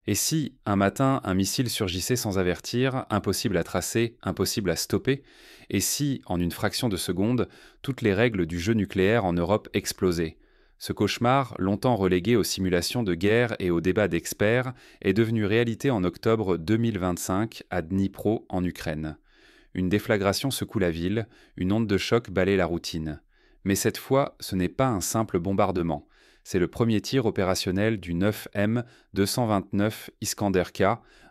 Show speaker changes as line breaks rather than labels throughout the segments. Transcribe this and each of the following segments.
Et si, un matin, un missile surgissait sans avertir, impossible à tracer, impossible à stopper? Et si, en une fraction de seconde, toutes les règles du jeu nucléaire en Europe explosaient? Ce cauchemar, longtemps relégué aux simulations de guerre et aux débats d'experts, est devenu réalité en octobre 2025 à Dnipro, en Ukraine. Une déflagration secoue la ville, une onde de choc balaie la routine. Mais cette fois, ce n'est pas un simple bombardement. C'est le premier tir opérationnel du 9M-229 Iskander-K,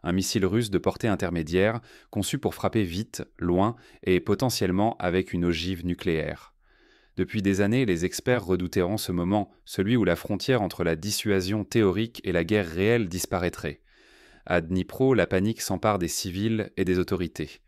un missile russe de portée intermédiaire, conçu pour frapper vite, loin et potentiellement avec une ogive nucléaire. Depuis des années, les experts redouteront ce moment, celui où la frontière entre la dissuasion théorique et la guerre réelle disparaîtrait. À Dnipro, la panique s'empare des civils et des autorités.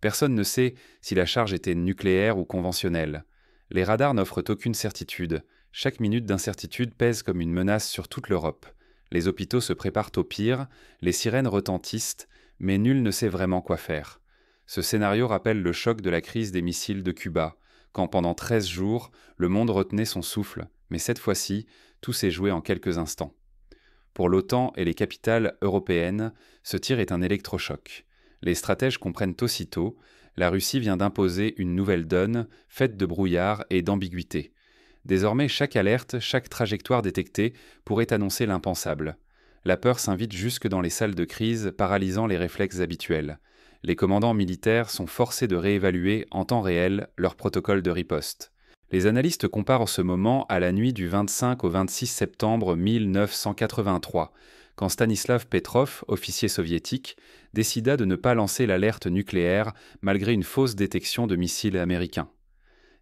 Personne ne sait si la charge était nucléaire ou conventionnelle. Les radars n'offrent aucune certitude. Chaque minute d'incertitude pèse comme une menace sur toute l'Europe. Les hôpitaux se préparent au pire, les sirènes retentissent, mais nul ne sait vraiment quoi faire. Ce scénario rappelle le choc de la crise des missiles de Cuba, quand pendant 13 jours, le monde retenait son souffle, mais cette fois-ci, tout s'est joué en quelques instants. Pour l'OTAN et les capitales européennes, ce tir est un électrochoc. Les stratèges comprennent aussitôt, la Russie vient d'imposer une nouvelle donne, faite de brouillard et d'ambiguïté. Désormais, chaque alerte, chaque trajectoire détectée pourrait annoncer l'impensable. La peur s'invite jusque dans les salles de crise, paralysant les réflexes habituels. Les commandants militaires sont forcés de réévaluer en temps réel leur protocole de riposte. Les analystes comparent ce moment à la nuit du 25 au 26 septembre 1983, quand Stanislav Petrov, officier soviétique, décida de ne pas lancer l'alerte nucléaire malgré une fausse détection de missiles américains.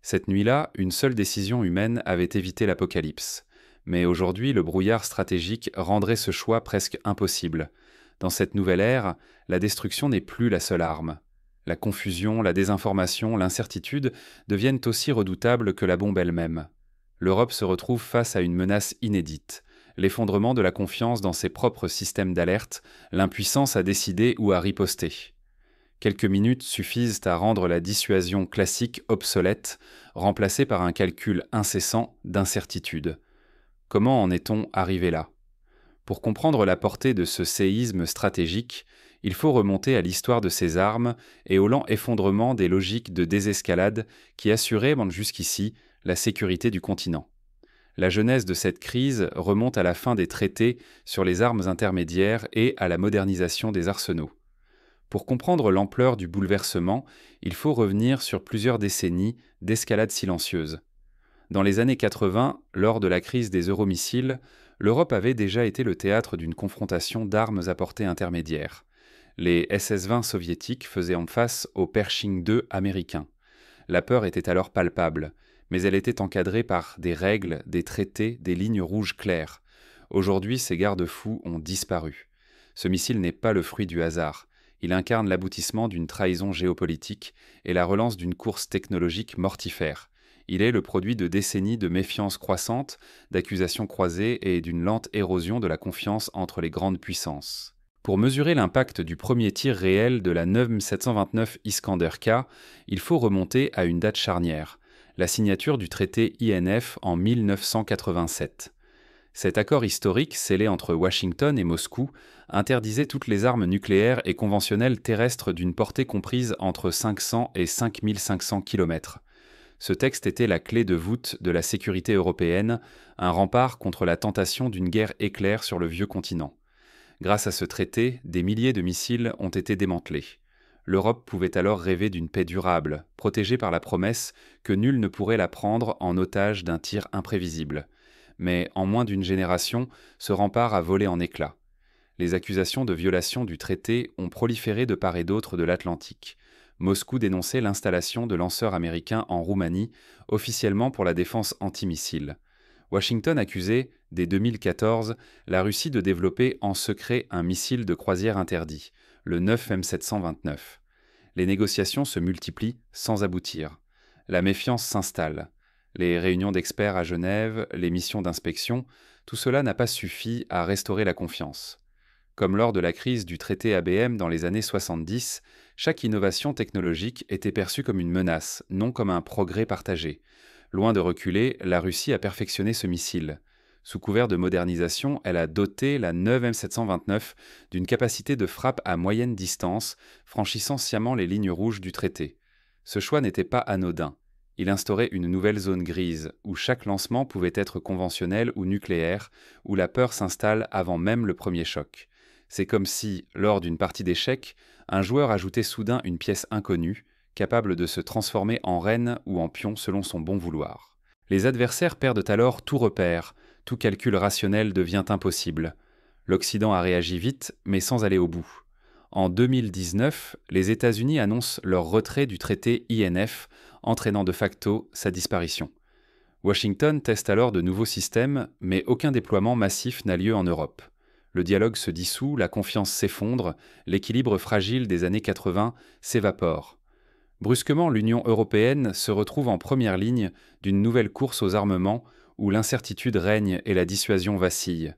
Cette nuit-là, une seule décision humaine avait évité l'apocalypse. Mais aujourd'hui, le brouillard stratégique rendrait ce choix presque impossible. Dans cette nouvelle ère, la destruction n'est plus la seule arme. La confusion, la désinformation, l'incertitude deviennent aussi redoutables que la bombe elle-même. L'Europe se retrouve face à une menace inédite, l'effondrement de la confiance dans ses propres systèmes d'alerte, l'impuissance à décider ou à riposter. Quelques minutes suffisent à rendre la dissuasion classique obsolète, remplacée par un calcul incessant d'incertitude. Comment en est-on arrivé là? Pour comprendre la portée de ce séisme stratégique, il faut remonter à l'histoire de ces armes et au lent effondrement des logiques de désescalade qui assuraient, jusqu'ici, la sécurité du continent. La genèse de cette crise remonte à la fin des traités sur les armes intermédiaires et à la modernisation des arsenaux. Pour comprendre l'ampleur du bouleversement, il faut revenir sur plusieurs décennies d'escalade silencieuse. Dans les années 80, lors de la crise des euromissiles, l'Europe avait déjà été le théâtre d'une confrontation d'armes à portée intermédiaire. Les SS-20 soviétiques faisaient en face aux Pershing II américains. La peur était alors palpable, mais elle était encadrée par des règles, des traités, des lignes rouges claires. Aujourd'hui, ces garde-fous ont disparu. Ce missile n'est pas le fruit du hasard. Il incarne l'aboutissement d'une trahison géopolitique et la relance d'une course technologique mortifère. Il est le produit de décennies de méfiance croissante, d'accusations croisées et d'une lente érosion de la confiance entre les grandes puissances. Pour mesurer l'impact du premier tir réel de la 9M729 Iskander-K, il faut remonter à une date charnière, la signature du traité INF en 1987. Cet accord historique, scellé entre Washington et Moscou, interdisait toutes les armes nucléaires et conventionnelles terrestres d'une portée comprise entre 500 et 5500 km. Ce texte était la clé de voûte de la sécurité européenne, un rempart contre la tentation d'une guerre éclair sur le vieux continent. Grâce à ce traité, des milliers de missiles ont été démantelés. L'Europe pouvait alors rêver d'une paix durable, protégée par la promesse que nul ne pourrait la prendre en otage d'un tir imprévisible. Mais en moins d'une génération, ce rempart a volé en éclats. Les accusations de violation du traité ont proliféré de part et d'autre de l'Atlantique. Moscou dénonçait l'installation de lanceurs américains en Roumanie, officiellement pour la défense antimissile. Washington accusait, dès 2014, la Russie de développer en secret un missile de croisière interdit, le 9M729. Les négociations se multiplient sans aboutir. La méfiance s'installe. Les réunions d'experts à Genève, les missions d'inspection, tout cela n'a pas suffi à restaurer la confiance. Comme lors de la crise du traité ABM dans les années 70, chaque innovation technologique était perçue comme une menace, non comme un progrès partagé. Loin de reculer, la Russie a perfectionné ce missile. Sous couvert de modernisation, elle a doté la neuve M729 d'une capacité de frappe à moyenne distance, franchissant sciemment les lignes rouges du traité. Ce choix n'était pas anodin. Il instaurait une nouvelle zone grise, où chaque lancement pouvait être conventionnel ou nucléaire, où la peur s'installe avant même le premier choc. C'est comme si, lors d'une partie d'échecs, un joueur ajoutait soudain une pièce inconnue, capable de se transformer en reine ou en pion selon son bon vouloir. Les adversaires perdent alors tout repère, tout calcul rationnel devient impossible. L'Occident a réagi vite, mais sans aller au bout. En 2019, les États-Unis annoncent leur retrait du traité INF, entraînant de facto sa disparition. Washington teste alors de nouveaux systèmes, mais aucun déploiement massif n'a lieu en Europe. Le dialogue se dissout, la confiance s'effondre, l'équilibre fragile des années 80 s'évapore. Brusquement, l'Union européenne se retrouve en première ligne d'une nouvelle course aux armements où l'incertitude règne et la dissuasion vacille.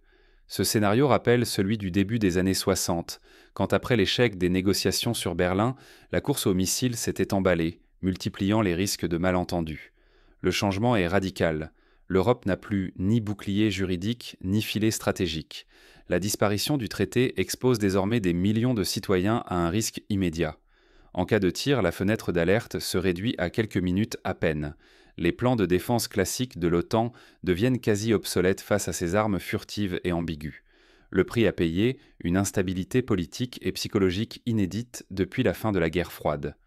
Ce scénario rappelle celui du début des années 60, quand après l'échec des négociations sur Berlin, la course aux missiles s'était emballée, multipliant les risques de malentendus. Le changement est radical. L'Europe n'a plus ni bouclier juridique, ni filet stratégique. La disparition du traité expose désormais des millions de citoyens à un risque immédiat. En cas de tir, la fenêtre d'alerte se réduit à quelques minutes à peine. Les plans de défense classiques de l'OTAN deviennent quasi obsolètes face à ces armes furtives et ambiguës. Le prix à payer, une instabilité politique et psychologique inédite depuis la fin de la guerre froide.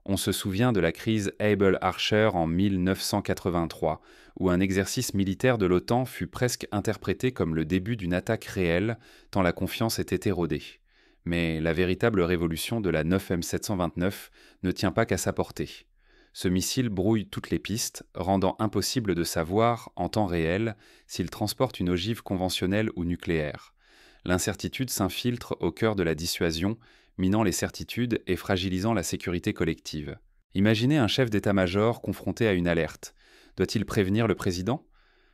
On se souvient de la crise Able Archer en 1983, où un exercice militaire de l'OTAN fut presque interprété comme le début d'une attaque réelle, tant la confiance était érodée. Mais la véritable révolution de la 9M729 ne tient pas qu'à sa portée. Ce missile brouille toutes les pistes, rendant impossible de savoir, en temps réel, s'il transporte une ogive conventionnelle ou nucléaire. L'incertitude s'infiltre au cœur de la dissuasion, minant les certitudes et fragilisant la sécurité collective. Imaginez un chef d'état-major confronté à une alerte. Doit-il prévenir le président ?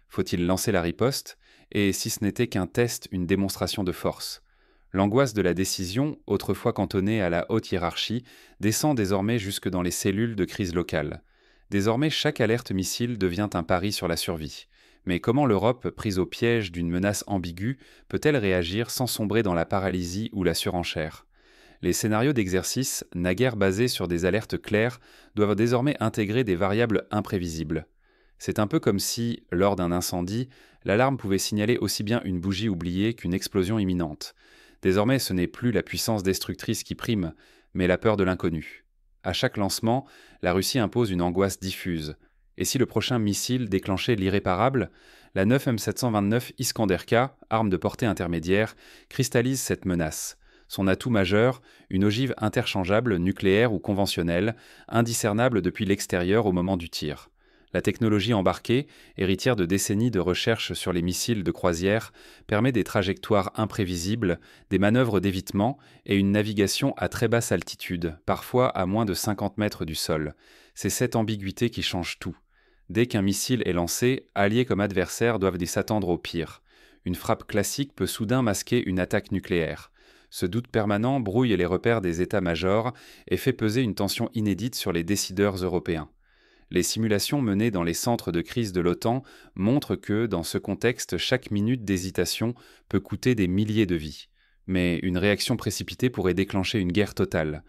Faut-il lancer la riposte ? Et si ce n'était qu'un test, une démonstration de force ? L'angoisse de la décision, autrefois cantonnée à la haute hiérarchie, descend désormais jusque dans les cellules de crise locale. Désormais, chaque alerte missile devient un pari sur la survie. Mais comment l'Europe, prise au piège d'une menace ambiguë, peut-elle réagir sans sombrer dans la paralysie ou la surenchère ? Les scénarios d'exercice, naguère basés sur des alertes claires, doivent désormais intégrer des variables imprévisibles. C'est un peu comme si, lors d'un incendie, l'alarme pouvait signaler aussi bien une bougie oubliée qu'une explosion imminente. Désormais, ce n'est plus la puissance destructrice qui prime, mais la peur de l'inconnu. À chaque lancement, la Russie impose une angoisse diffuse. Et si le prochain missile déclenchait l'irréparable, la 9M729 Iskander-K, arme de portée intermédiaire, cristallise cette menace. Son atout majeur, une ogive interchangeable, nucléaire ou conventionnelle, indiscernable depuis l'extérieur au moment du tir. La technologie embarquée, héritière de décennies de recherche sur les missiles de croisière, permet des trajectoires imprévisibles, des manœuvres d'évitement et une navigation à très basse altitude, parfois à moins de 50 mètres du sol. C'est cette ambiguïté qui change tout. Dès qu'un missile est lancé, alliés comme adversaires doivent s'attendre au pire. Une frappe classique peut soudain masquer une attaque nucléaire. Ce doute permanent brouille les repères des états-majors et fait peser une tension inédite sur les décideurs européens. Les simulations menées dans les centres de crise de l'OTAN montrent que, dans ce contexte, chaque minute d'hésitation peut coûter des milliers de vies. Mais une réaction précipitée pourrait déclencher une guerre totale.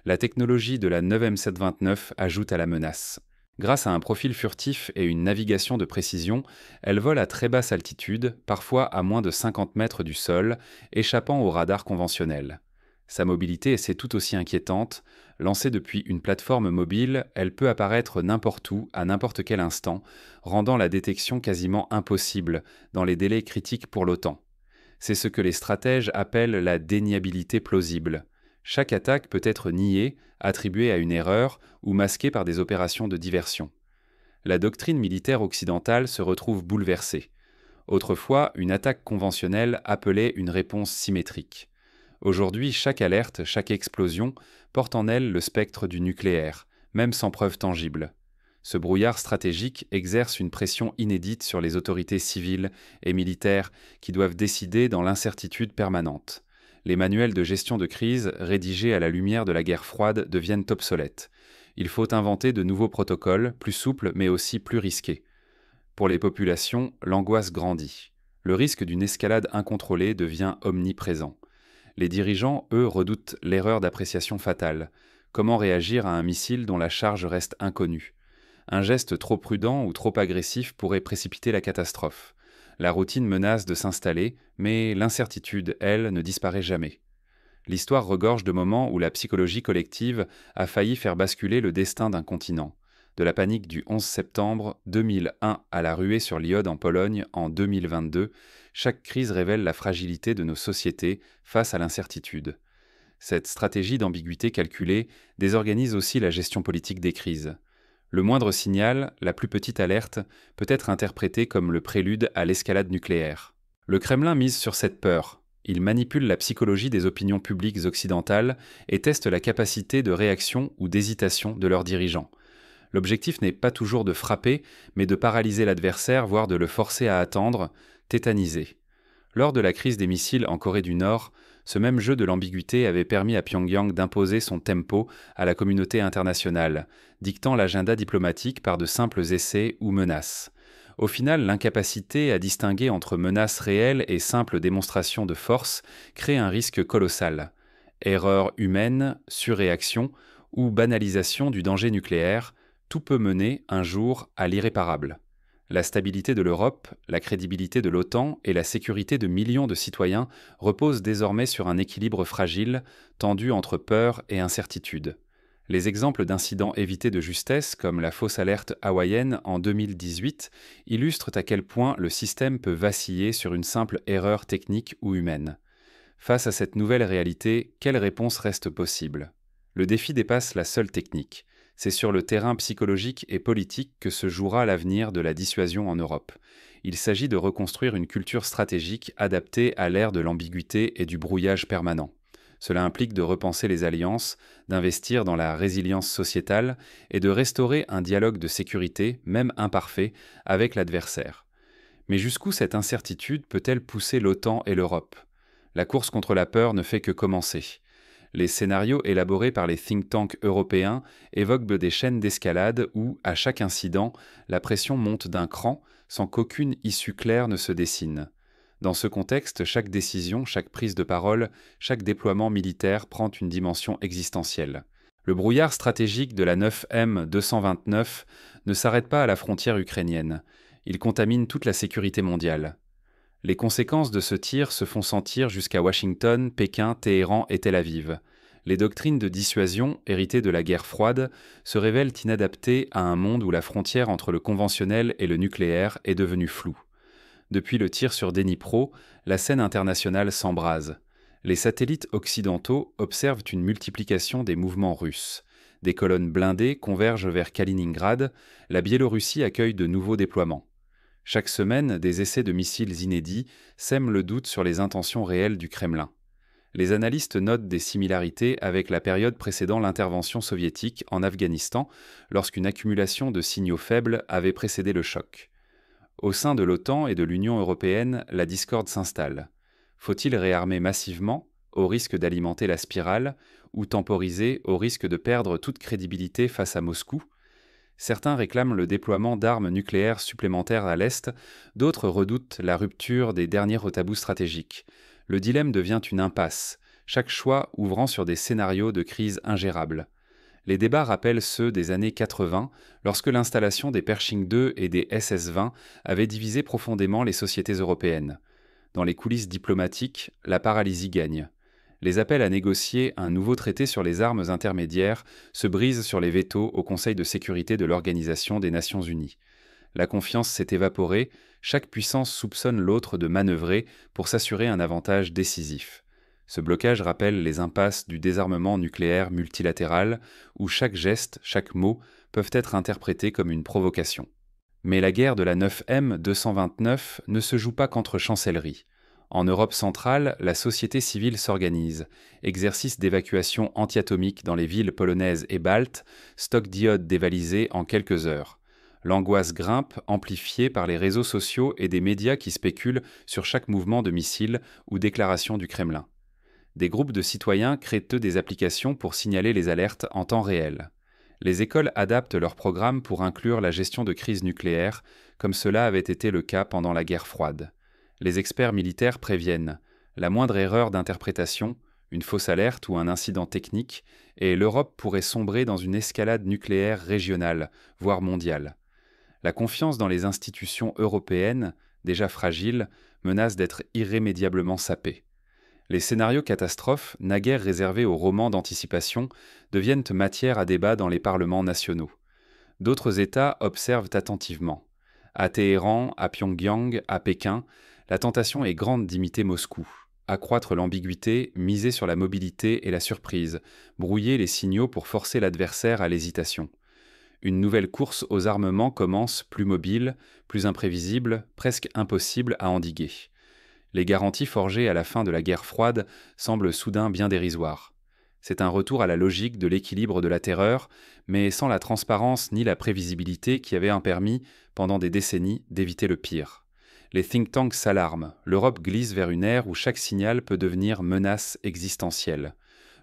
La technologie de la 9M729 ajoute à la menace. Grâce à un profil furtif et une navigation de précision, elle vole à très basse altitude, parfois à moins de 50 mètres du sol, échappant aux radars conventionnels. Sa mobilité est tout aussi inquiétante. Lancée depuis une plateforme mobile, elle peut apparaître n'importe où, à n'importe quel instant, rendant la détection quasiment impossible dans les délais critiques pour l'OTAN. C'est ce que les stratèges appellent la déniabilité plausible. Chaque attaque peut être niée, attribuée à une erreur ou masquée par des opérations de diversion. La doctrine militaire occidentale se retrouve bouleversée. Autrefois, une attaque conventionnelle appelait une réponse symétrique. Aujourd'hui, chaque alerte, chaque explosion porte en elle le spectre du nucléaire, même sans preuve tangible. Ce brouillard stratégique exerce une pression inédite sur les autorités civiles et militaires qui doivent décider dans l'incertitude permanente. Les manuels de gestion de crise, rédigés à la lumière de la guerre froide, deviennent obsolètes. Il faut inventer de nouveaux protocoles, plus souples mais aussi plus risqués. Pour les populations, l'angoisse grandit. le risque d'une escalade incontrôlée devient omniprésent. Les dirigeants, eux, redoutent l'erreur d'appréciation fatale. Comment réagir à un missile dont la charge reste inconnue? Un geste trop prudent ou trop agressif pourrait précipiter la catastrophe. La routine menace de s'installer, mais l'incertitude, elle, ne disparaît jamais. L'histoire regorge de moments où la psychologie collective a failli faire basculer le destin d'un continent. De la panique du 11 septembre 2001 à la ruée sur l'iode en Pologne en 2022, chaque crise révèle la fragilité de nos sociétés face à l'incertitude. Cette stratégie d'ambiguïté calculée désorganise aussi la gestion politique des crises. Le moindre signal, la plus petite alerte, peut être interprété comme le prélude à l'escalade nucléaire. Le Kremlin mise sur cette peur. Il manipule la psychologie des opinions publiques occidentales et teste la capacité de réaction ou d'hésitation de leurs dirigeants. L'objectif n'est pas toujours de frapper, mais de paralyser l'adversaire, voire de le forcer à attendre, tétanisé. Lors de la crise des missiles en Corée du Nord, ce même jeu de l'ambiguïté avait permis à Pyongyang d'imposer son tempo à la communauté internationale, dictant l'agenda diplomatique par de simples essais ou menaces. Au final, l'incapacité à distinguer entre menaces réelles et simples démonstrations de force crée un risque colossal. Erreur humaine, surréaction ou banalisation du danger nucléaire, tout peut mener, un jour, à l'irréparable. La stabilité de l'Europe, la crédibilité de l'OTAN et la sécurité de millions de citoyens reposent désormais sur un équilibre fragile, tendu entre peur et incertitude. Les exemples d'incidents évités de justesse, comme la fausse alerte hawaïenne en 2018, illustrent à quel point le système peut vaciller sur une simple erreur technique ou humaine. Face à cette nouvelle réalité, quelle réponse reste possible? Le défi dépasse la seule technique. C'est sur le terrain psychologique et politique que se jouera l'avenir de la dissuasion en Europe. Il s'agit de reconstruire une culture stratégique adaptée à l'ère de l'ambiguïté et du brouillage permanent. Cela implique de repenser les alliances, d'investir dans la résilience sociétale et de restaurer un dialogue de sécurité, même imparfait, avec l'adversaire. Mais jusqu'où cette incertitude peut-elle pousser l'OTAN et l'Europe? La course contre la peur ne fait que commencer. Les scénarios élaborés par les think tanks européens évoquent des chaînes d'escalade où, à chaque incident, la pression monte d'un cran sans qu'aucune issue claire ne se dessine. Dans ce contexte, chaque décision, chaque prise de parole, chaque déploiement militaire prend une dimension existentielle. Le brouillard stratégique de la 9M 229 ne s'arrête pas à la frontière ukrainienne. Il contamine toute la sécurité mondiale. Les conséquences de ce tir se font sentir jusqu'à Washington, Pékin, Téhéran et Tel Aviv. Les doctrines de dissuasion, héritées de la guerre froide, se révèlent inadaptées à un monde où la frontière entre le conventionnel et le nucléaire est devenue floue. Depuis le tir sur Dnipro, la scène internationale s'embrase. Les satellites occidentaux observent une multiplication des mouvements russes. Des colonnes blindées convergent vers Kaliningrad, la Biélorussie accueille de nouveaux déploiements. Chaque semaine, des essais de missiles inédits sèment le doute sur les intentions réelles du Kremlin. Les analystes notent des similarités avec la période précédant l'intervention soviétique en Afghanistan, lorsqu'une accumulation de signaux faibles avait précédé le choc. Au sein de l'OTAN et de l'Union européenne, la discorde s'installe. Faut-il réarmer massivement, au risque d'alimenter la spirale, ou temporiser, au risque de perdre toute crédibilité face à Moscou? Certains réclament le déploiement d'armes nucléaires supplémentaires à l'Est, d'autres redoutent la rupture des derniers tabous stratégiques. Le dilemme devient une impasse, chaque choix ouvrant sur des scénarios de crise ingérables. Les débats rappellent ceux des années 80, lorsque l'installation des Pershing 2 et des SS-20 avait divisé profondément les sociétés européennes. Dans les coulisses diplomatiques, la paralysie gagne. Les appels à négocier un nouveau traité sur les armes intermédiaires se brisent sur les vétos au Conseil de sécurité de l'Organisation des Nations Unies. La confiance s'est évaporée, chaque puissance soupçonne l'autre de manœuvrer pour s'assurer un avantage décisif. Ce blocage rappelle les impasses du désarmement nucléaire multilatéral, où chaque geste, chaque mot peuvent être interprétés comme une provocation. Mais la guerre de la 9M 229 ne se joue pas qu'entre chancelleries. En Europe centrale, la société civile s'organise. Exercice d'évacuation antiatomique dans les villes polonaises et baltes, stock d'iode dévalisé en quelques heures. L'angoisse grimpe, amplifiée par les réseaux sociaux et des médias qui spéculent sur chaque mouvement de missile ou déclaration du Kremlin. Des groupes de citoyens créent eux des applications pour signaler les alertes en temps réel. Les écoles adaptent leurs programmes pour inclure la gestion de crises nucléaires, comme cela avait été le cas pendant la guerre froide. Les experts militaires préviennent la moindre erreur d'interprétation, une fausse alerte ou un incident technique, et l'Europe pourrait sombrer dans une escalade nucléaire régionale, voire mondiale. La confiance dans les institutions européennes, déjà fragiles, menace d'être irrémédiablement sapée. Les scénarios catastrophes, naguère réservés aux romans d'anticipation, deviennent matière à débat dans les parlements nationaux. D'autres États observent attentivement. À Téhéran, à Pyongyang, à Pékin, la tentation est grande d'imiter Moscou. Accroître l'ambiguïté, miser sur la mobilité et la surprise, brouiller les signaux pour forcer l'adversaire à l'hésitation. Une nouvelle course aux armements commence, plus mobile, plus imprévisible, presque impossible à endiguer. Les garanties forgées à la fin de la guerre froide semblent soudain bien dérisoires. C'est un retour à la logique de l'équilibre de la terreur, mais sans la transparence ni la prévisibilité qui avaient permis, pendant des décennies, d'éviter le pire. Les think tanks s'alarment, l'Europe glisse vers une ère où chaque signal peut devenir menace existentielle.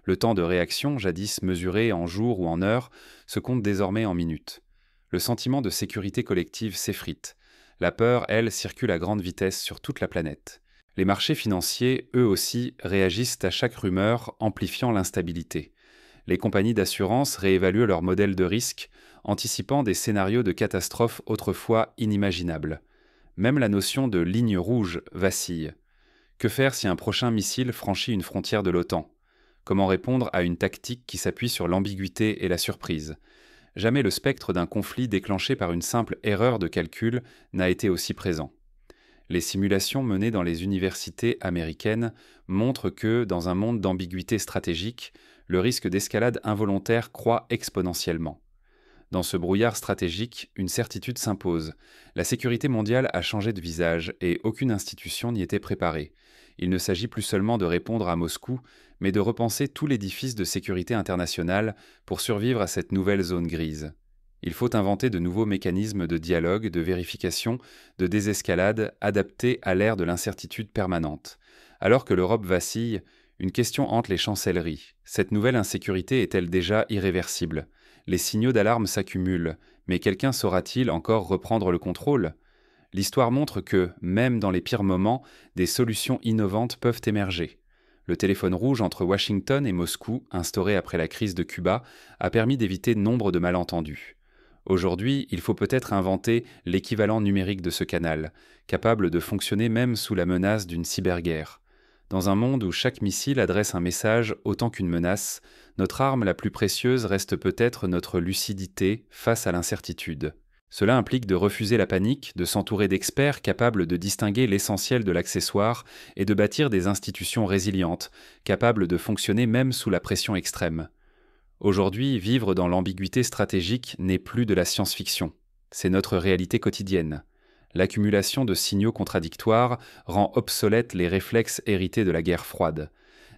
Le temps de réaction, jadis mesuré en jours ou en heures, se compte désormais en minutes. Le sentiment de sécurité collective s'effrite. La peur, elle, circule à grande vitesse sur toute la planète. Les marchés financiers, eux aussi, réagissent à chaque rumeur, amplifiant l'instabilité. Les compagnies d'assurance réévaluent leurs modèles de risque, anticipant des scénarios de catastrophes autrefois inimaginables. Même la notion de ligne rouge vacille. Que faire si un prochain missile franchit une frontière de l'OTAN ? Comment répondre à une tactique qui s'appuie sur l'ambiguïté et la surprise ? Jamais le spectre d'un conflit déclenché par une simple erreur de calcul n'a été aussi présent. Les simulations menées dans les universités américaines montrent que, dans un monde d'ambiguïté stratégique, le risque d'escalade involontaire croît exponentiellement. Dans ce brouillard stratégique, une certitude s'impose. La sécurité mondiale a changé de visage et aucune institution n'y était préparée. Il ne s'agit plus seulement de répondre à Moscou, mais de repenser tout l'édifice de sécurité internationale pour survivre à cette nouvelle zone grise. Il faut inventer de nouveaux mécanismes de dialogue, de vérification, de désescalade adaptés à l'ère de l'incertitude permanente. Alors que l'Europe vacille, une question hante les chancelleries. Cette nouvelle insécurité est-elle déjà irréversible ? Les signaux d'alarme s'accumulent, mais quelqu'un saura-t-il encore reprendre le contrôle ? L'histoire montre que, même dans les pires moments, des solutions innovantes peuvent émerger. Le téléphone rouge entre Washington et Moscou, instauré après la crise de Cuba, a permis d'éviter nombre de malentendus. Aujourd'hui, il faut peut-être inventer l'équivalent numérique de ce canal, capable de fonctionner même sous la menace d'une cyberguerre. Dans un monde où chaque missile adresse un message autant qu'une menace, notre arme la plus précieuse reste peut-être notre lucidité face à l'incertitude. Cela implique de refuser la panique, de s'entourer d'experts capables de distinguer l'essentiel de l'accessoire et de bâtir des institutions résilientes, capables de fonctionner même sous la pression extrême. Aujourd'hui, vivre dans l'ambiguïté stratégique n'est plus de la science-fiction. C'est notre réalité quotidienne. L'accumulation de signaux contradictoires rend obsolètes les réflexes hérités de la guerre froide.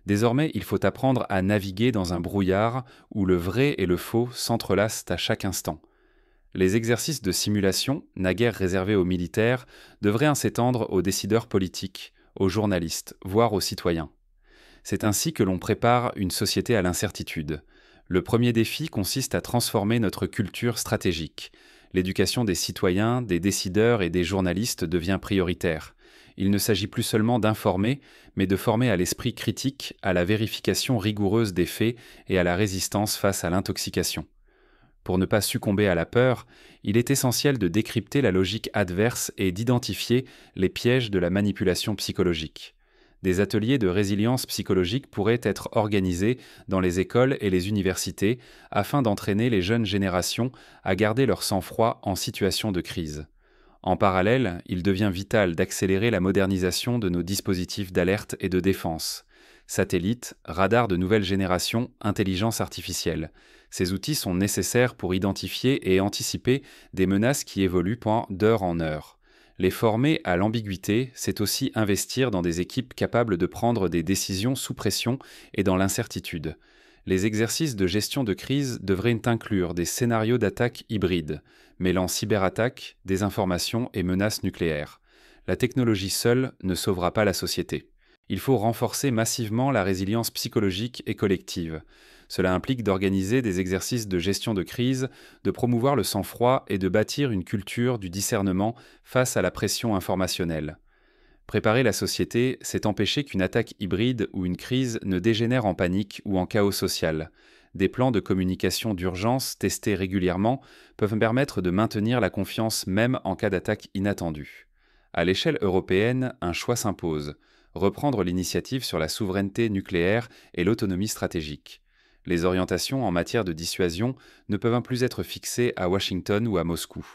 Désormais, il faut apprendre à naviguer dans un brouillard où le vrai et le faux s'entrelacent à chaque instant. Les exercices de simulation, naguère réservés aux militaires, devraient s'étendre aux décideurs politiques, aux journalistes, voire aux citoyens. C'est ainsi que l'on prépare une société à l'incertitude. Le premier défi consiste à transformer notre culture stratégique. L'éducation des citoyens, des décideurs et des journalistes devient prioritaire. Il ne s'agit plus seulement d'informer, mais de former à l'esprit critique, à la vérification rigoureuse des faits et à la résistance face à l'intoxication. Pour ne pas succomber à la peur, il est essentiel de décrypter la logique adverse et d'identifier les pièges de la manipulation psychologique. Des ateliers de résilience psychologique pourraient être organisés dans les écoles et les universités afin d'entraîner les jeunes générations à garder leur sang-froid en situation de crise. En parallèle, il devient vital d'accélérer la modernisation de nos dispositifs d'alerte et de défense. Satellites, radars de nouvelle génération, intelligence artificielle. Ces outils sont nécessaires pour identifier et anticiper des menaces qui évoluent d'heure en heure. Les former à l'ambiguïté, c'est aussi investir dans des équipes capables de prendre des décisions sous pression et dans l'incertitude. Les exercices de gestion de crise devraient inclure des scénarios d'attaque hybrides, mêlant cyberattaques, désinformation et menaces nucléaires. La technologie seule ne sauvera pas la société. Il faut renforcer massivement la résilience psychologique et collective. Cela implique d'organiser des exercices de gestion de crise, de promouvoir le sang-froid et de bâtir une culture du discernement face à la pression informationnelle. Préparer la société, c'est empêcher qu'une attaque hybride ou une crise ne dégénère en panique ou en chaos social. Des plans de communication d'urgence testés régulièrement peuvent permettre de maintenir la confiance même en cas d'attaque inattendue. À l'échelle européenne, un choix s'impose: reprendre l'initiative sur la souveraineté nucléaire et l'autonomie stratégique. Les orientations en matière de dissuasion ne peuvent plus être fixées à Washington ou à Moscou.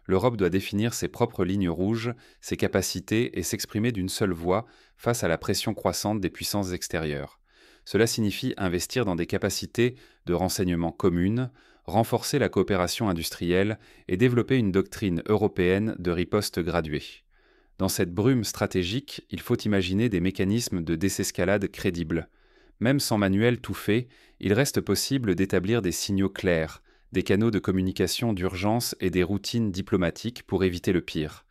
L'Europe doit définir ses propres lignes rouges, ses capacités et s'exprimer d'une seule voix face à la pression croissante des puissances extérieures. Cela signifie investir dans des capacités de renseignement communes, renforcer la coopération industrielle et développer une doctrine européenne de riposte graduée. Dans cette brume stratégique, il faut imaginer des mécanismes de désescalade crédibles. Même sans manuel tout fait, il reste possible d'établir des signaux clairs, des canaux de communication d'urgence et des routines diplomatiques pour éviter le pire.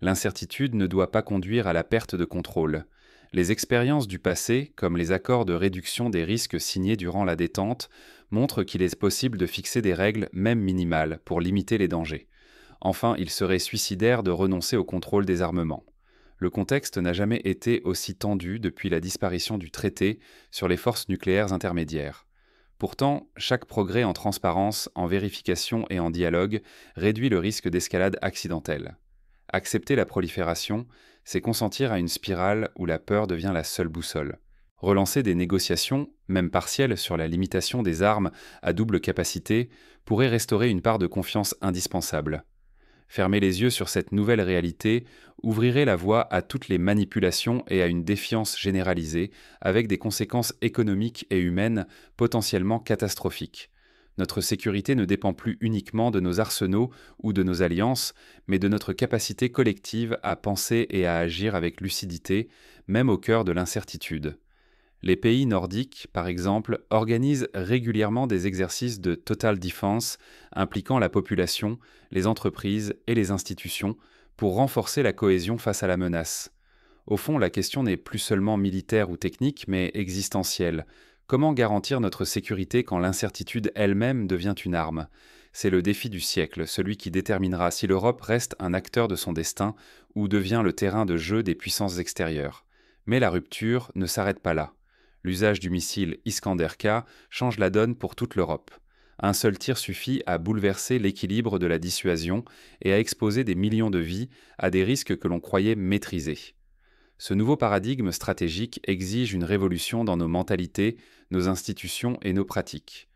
L'incertitude ne doit pas conduire à la perte de contrôle. Les expériences du passé, comme les accords de réduction des risques signés durant la détente, montrent qu'il est possible de fixer des règles, même minimales, pour limiter les dangers. Enfin, il serait suicidaire de renoncer au contrôle des armements. Le contexte n'a jamais été aussi tendu depuis la disparition du traité sur les forces nucléaires intermédiaires. Pourtant, chaque progrès en transparence, en vérification et en dialogue réduit le risque d'escalade accidentelle. Accepter la prolifération, c'est consentir à une spirale où la peur devient la seule boussole. Relancer des négociations, même partielles, sur la limitation des armes à double capacité pourrait restaurer une part de confiance indispensable. Fermer les yeux sur cette nouvelle réalité ouvrirait la voie à toutes les manipulations et à une défiance généralisée, avec des conséquences économiques et humaines potentiellement catastrophiques. Notre sécurité ne dépend plus uniquement de nos arsenaux ou de nos alliances, mais de notre capacité collective à penser et à agir avec lucidité, même au cœur de l'incertitude. Les pays nordiques, par exemple, organisent régulièrement des exercices de total defense impliquant la population, les entreprises et les institutions pour renforcer la cohésion face à la menace. Au fond, la question n'est plus seulement militaire ou technique, mais existentielle. Comment garantir notre sécurité quand l'incertitude elle-même devient une arme? C'est le défi du siècle, celui qui déterminera si l'Europe reste un acteur de son destin ou devient le terrain de jeu des puissances extérieures. Mais la rupture ne s'arrête pas là. L'usage du missile Iskander-K change la donne pour toute l'Europe. Un seul tir suffit à bouleverser l'équilibre de la dissuasion et à exposer des millions de vies à des risques que l'on croyait maîtrisés. Ce nouveau paradigme stratégique exige une révolution dans nos mentalités, nos institutions et nos pratiques.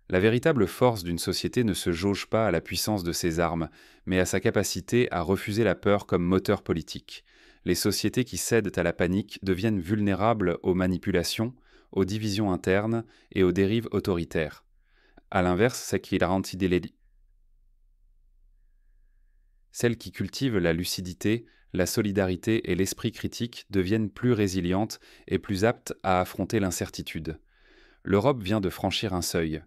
La véritable force d'une société ne se jauge pas à la puissance de ses armes, mais à sa capacité à refuser la peur comme moteur politique. Les sociétés qui cèdent à la panique deviennent vulnérables aux manipulations, aux divisions internes et aux dérives autoritaires. À l'inverse, celles qui cultivent la lucidité, la solidarité et l'esprit critique deviennent plus résilientes et plus aptes à affronter l'incertitude. L'Europe vient de franchir un seuil.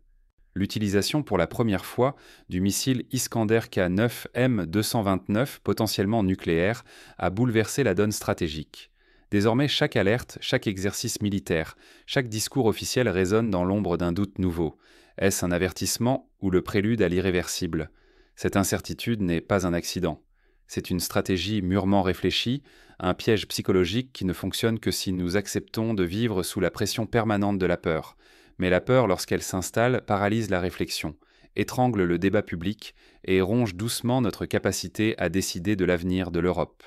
L'utilisation pour la première fois du missile Iskander K9 M229, potentiellement nucléaire, a bouleversé la donne stratégique. Désormais, chaque alerte, chaque exercice militaire, chaque discours officiel résonne dans l'ombre d'un doute nouveau. Est-ce un avertissement ou le prélude à l'irréversible? Cette incertitude n'est pas un accident. C'est une stratégie mûrement réfléchie, un piège psychologique qui ne fonctionne que si nous acceptons de vivre sous la pression permanente de la peur. Mais la peur, lorsqu'elle s'installe, paralyse la réflexion, étrangle le débat public et ronge doucement notre capacité à décider de l'avenir de l'Europe.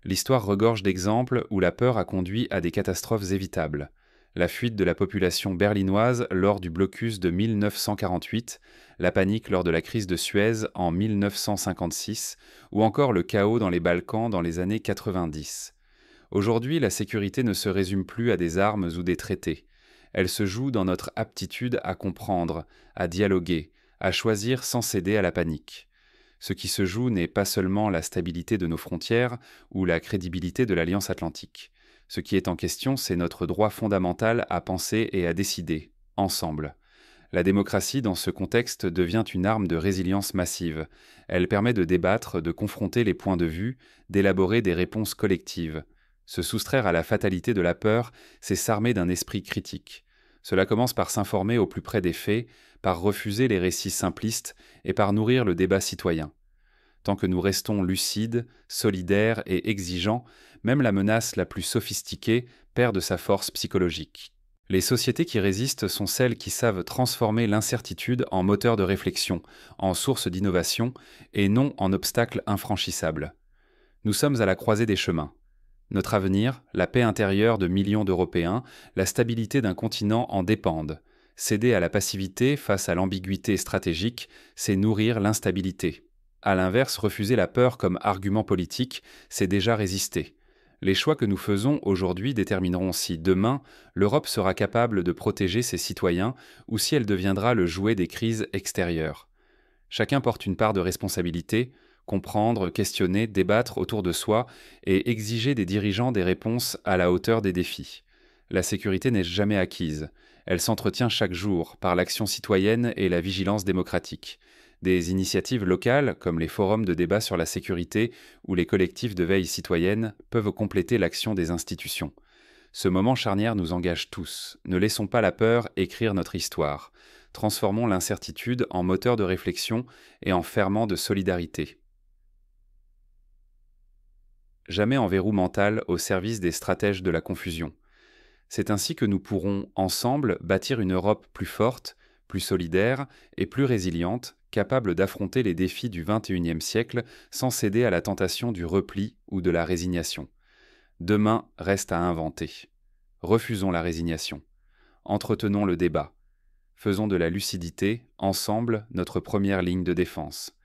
L'histoire regorge d'exemples où la peur a conduit à des catastrophes évitables. La fuite de la population berlinoise lors du blocus de 1948, la panique lors de la crise de Suez en 1956, ou encore le chaos dans les Balkans dans les années 90. Aujourd'hui, la sécurité ne se résume plus à des armes ou des traités. Elle se joue dans notre aptitude à comprendre, à dialoguer, à choisir sans céder à la panique. Ce qui se joue n'est pas seulement la stabilité de nos frontières ou la crédibilité de l'Alliance atlantique. Ce qui est en question, c'est notre droit fondamental à penser et à décider, ensemble. La démocratie, dans ce contexte, devient une arme de résilience massive. Elle permet de débattre, de confronter les points de vue, d'élaborer des réponses collectives. Se soustraire à la fatalité de la peur, c'est s'armer d'un esprit critique. Cela commence par s'informer au plus près des faits, par refuser les récits simplistes et par nourrir le débat citoyen. Tant que nous restons lucides, solidaires et exigeants, même la menace la plus sophistiquée perd de sa force psychologique. Les sociétés qui résistent sont celles qui savent transformer l'incertitude en moteur de réflexion, en source d'innovation, et non en obstacle infranchissable. Nous sommes à la croisée des chemins. Notre avenir, la paix intérieure de millions d'Européens, la stabilité d'un continent en dépendent. Céder à la passivité face à l'ambiguïté stratégique, c'est nourrir l'instabilité. À l'inverse, refuser la peur comme argument politique, c'est déjà résister. Les choix que nous faisons aujourd'hui détermineront si, demain, l'Europe sera capable de protéger ses citoyens ou si elle deviendra le jouet des crises extérieures. Chacun porte une part de responsabilité, comprendre, questionner, débattre autour de soi et exiger des dirigeants des réponses à la hauteur des défis. La sécurité n'est jamais acquise. Elle s'entretient chaque jour par l'action citoyenne et la vigilance démocratique. Des initiatives locales, comme les forums de débat sur la sécurité ou les collectifs de veille citoyenne, peuvent compléter l'action des institutions. Ce moment charnière nous engage tous. Ne laissons pas la peur écrire notre histoire. Transformons l'incertitude en moteur de réflexion et en ferment de solidarité. Jamais en verrou mental au service des stratèges de la confusion. C'est ainsi que nous pourrons, ensemble, bâtir une Europe plus forte, plus solidaire et plus résiliente, capable d'affronter les défis du XXIe siècle sans céder à la tentation du repli ou de la résignation. Demain reste à inventer. Refusons la résignation. Entretenons le débat. Faisons de la lucidité, ensemble, notre première ligne de défense.